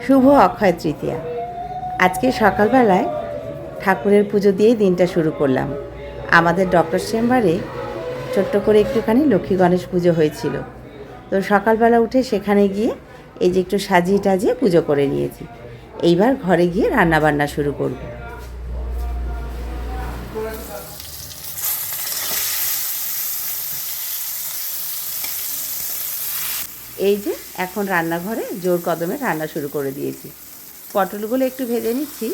শুভ অক্ষয় তৃতীয়া। আজকে সকালবেলায় ঠাকুরের পুজো দিয়েই দিনটা শুরু করলাম। আমাদের ডক্টর চেম্বারে ছোট্ট করে একটুখানি লক্ষ্মী গণেশ পুজো হয়েছিল, তো সকালবেলা উঠে সেখানে গিয়ে এই যে একটু সাজিয়ে টাজিয়ে পুজো করে নিয়েছি। এইবার ঘরে গিয়ে রান্নাবান্না শুরু করব। এই যে এখন রান্নাঘরে জোর কদমে রান্না শুরু করে দিয়েছি। পটলগুলো একটু ভেজে নিচ্ছি,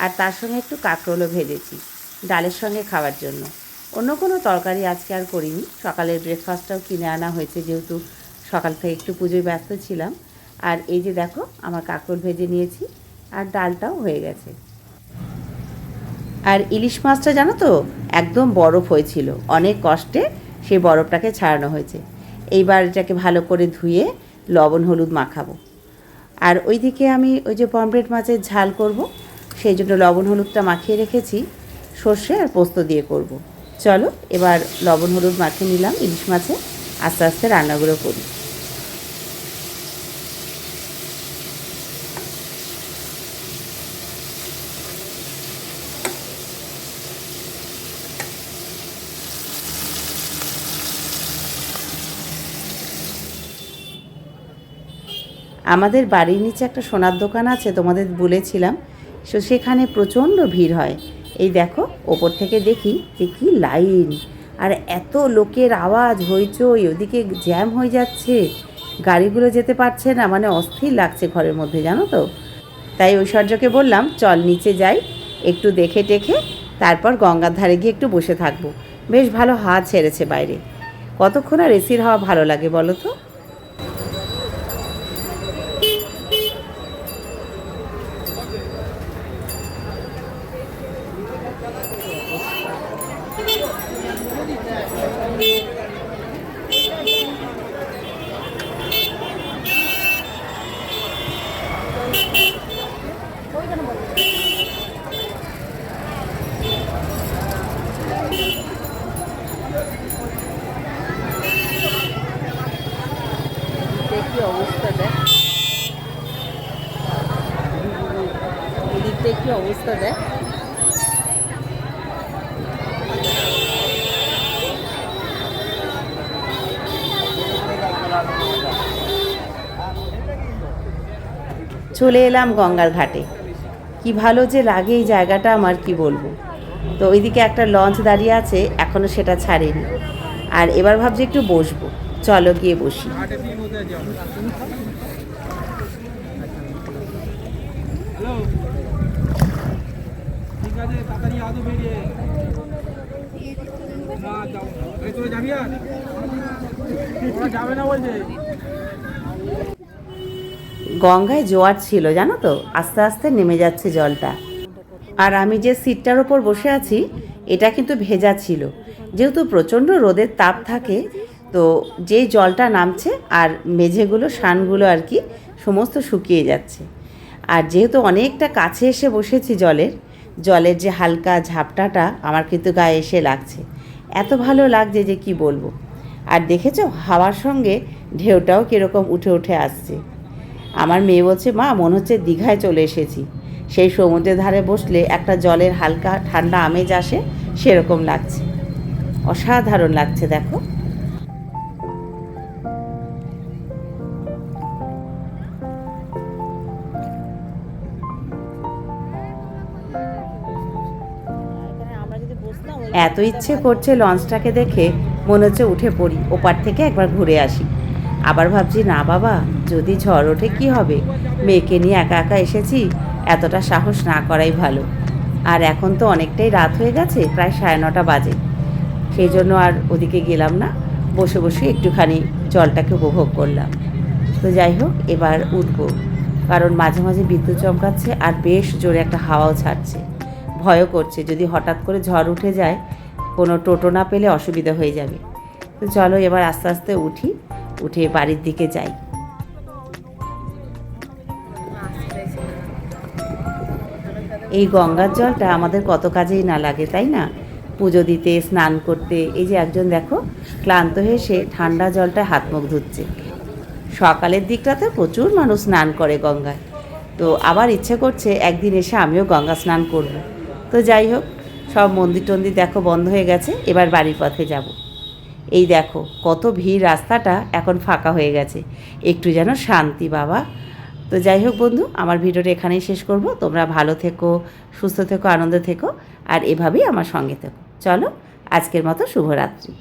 আর তার সঙ্গে একটু কাঁকরোলও ভেজেছি ডালের সঙ্গে খাওয়ার জন্য। অন্য কোনো তরকারি আজকে আর করিনি। সকালের ব্রেকফাস্টটাও কিনে আনা হয়েছে, যেহেতু সকাল থেকে একটু পুজোয় ব্যস্ত ছিলাম। আর এই যে দেখো আমার কাঁকরোল ভেজে নিয়েছি, আর ডালটাও হয়ে গেছে। আর ইলিশ মাছটা জানো তো একদম বরফ হয়েছিল, অনেক কষ্টে সেই বরফটাকে ছাড়ানো হয়েছে। এইবার এটাকে ভালো করে ধুয়ে লবণ হলুদ মাখাবো। আর ওইদিকে আমি ওই যে পমফ্রেট মাছের ঝাল করব, সেই জন্য লবণ হলুদটা মাখিয়ে রেখেছি। সর্ষে আর পোস্ত দিয়ে করব। চলো এবার লবণ হলুদ মাখিয়ে নিলাম ইলিশ মাছে, আস্তে আস্তে রান্নাগুলো করি। আমাদের বাড়ির নিচে একটা সোনার দোকান আছে, তোমাদের বলেছিলাম। সেখানে প্রচণ্ড ভিড় হয়। এই দেখো ওপর থেকে দেখি যে কী লাইন, আর এত লোকের আওয়াজ হইচই, ওদিকে জ্যাম হয়ে যাচ্ছে, গাড়িগুলো যেতে পারছে না, মানে অস্থির লাগছে ঘরের মধ্যে, জানো তো। তাই ঐশ্বর্যকে বললাম চল নিচে যাই, একটু দেখে টেখে তারপর গঙ্গার ধারে গিয়ে একটু বসে থাকবো। বেশ ভালো হাওয়া ছেড়েছে বাইরে। কতক্ষণ আর এসির হাওয়া ভালো লাগে বলো তো। কি অবস্থা দেখ, এদিকটা কি অবস্থা দেখ। চলে এলাম গঙ্গার ঘাটে। কি ভালো যে লাগে এই জায়গাটা, আমার কি বলবো। তো ওইদিকে একটা লঞ্চ দাঁড়িয়ে আছে, এখনও সেটা ছাড়েনি। আর এবার ভাবছি একটু বসবো, চলো গিয়ে বসি। গঙ্গায় জোয়ার ছিল জানো তো, আস্তে আস্তে নেমে যাচ্ছে জলটা। আর আমি যে সিটটার ওপর বসে আছি এটা কিন্তু ভেজা ছিল, যেহেতু প্রচণ্ড রোদের তাপ থাকে। তো যেই জলটা নামছে আর মেঝেগুলো শানগুলো আর কি সমস্ত শুকিয়ে যাচ্ছে। আর যেহেতু অনেকটা কাছে এসে বসেছি জলের যে হালকা ঝাপটাটা আমার কিন্তু গায়ে এসে লাগছে। এত ভালো লাগছে যে কি বলবো। আর দেখেছো হাওয়ার সঙ্গে ঢেউটাও কীরকম উঠে উঠে আসছে। আমার মেয়ে বলছে মা মনে হচ্ছে দীঘায় চলে এসেছি। সেই সমুদ্রের ধারে বসলে একটা জলের হালকা ঠান্ডা আমেজ আসে, সেরকম লাগছে। অসাধারণ লাগছে দেখো। এত ইচ্ছে করছে লঞ্চটাকে দেখে, মনে হচ্ছে উঠে পড়ি, ওপার থেকে একবার ঘুরে আসি। আবার ভাবছি না বাবা, যদি ঝড় ওঠে কী হবে, মেয়েকে নিয়ে একা একা এসেছি, এতটা সাহস না করাই ভালো। আর এখন তো অনেকটাই রাত হয়ে গেছে, প্রায় 9:30 বাজে। সেই জন্য আর ওদিকে গেলাম না, বসে বসে একটুখানি জলটাকে উপভোগ করলাম। তো যাই হোক এবার উঠবো, কারণ মাঝে মাঝে বিদ্যুৎ চমকাচ্ছে আর বেশ জোরে একটা হাওয়াও ছাড়ছে। ভয়ও করছে যদি হঠাৎ করে ঝড় উঠে যায়, কোনো টোটো না পেলে অসুবিধা হয়ে যাবে। তো চলো এবার আস্তে আস্তে উঠে বাড়ির দিকে যাই। এই গঙ্গার জলটা আমাদের কত কাজেই না লাগে, তাই না? পুজো দিতে, স্নান করতে। এই যে একজন দেখো ক্লান্ত হয়ে সে ঠান্ডা জলটা হাত মুখ ধুচ্ছে। সকালের দিকটাতে প্রচুর মানুষ স্নান করে গঙ্গায়। তো আবার ইচ্ছে করছে একদিন এসে আমিও গঙ্গা স্নান করব। তো যাই হোক, সব মন্দির টন্দির দেখো বন্ধ হয়ে গেছে, এবার বাড়ির পথে যাব। এই দেখো কত ভিড়, রাস্তাটা এখন ফাঁকা হয়ে গেছে, একটু যেন শান্তি বাবা। তো যাই হোক বন্ধু, আমার ভিডিওটা এখানেই শেষ করব। তোমরা ভালো থেকো, সুস্থ থেকো, আনন্দ থেকো, আর এভাবেই আমার সঙ্গে থেকো। চলো, আজকের মতো শুভরাত্রি।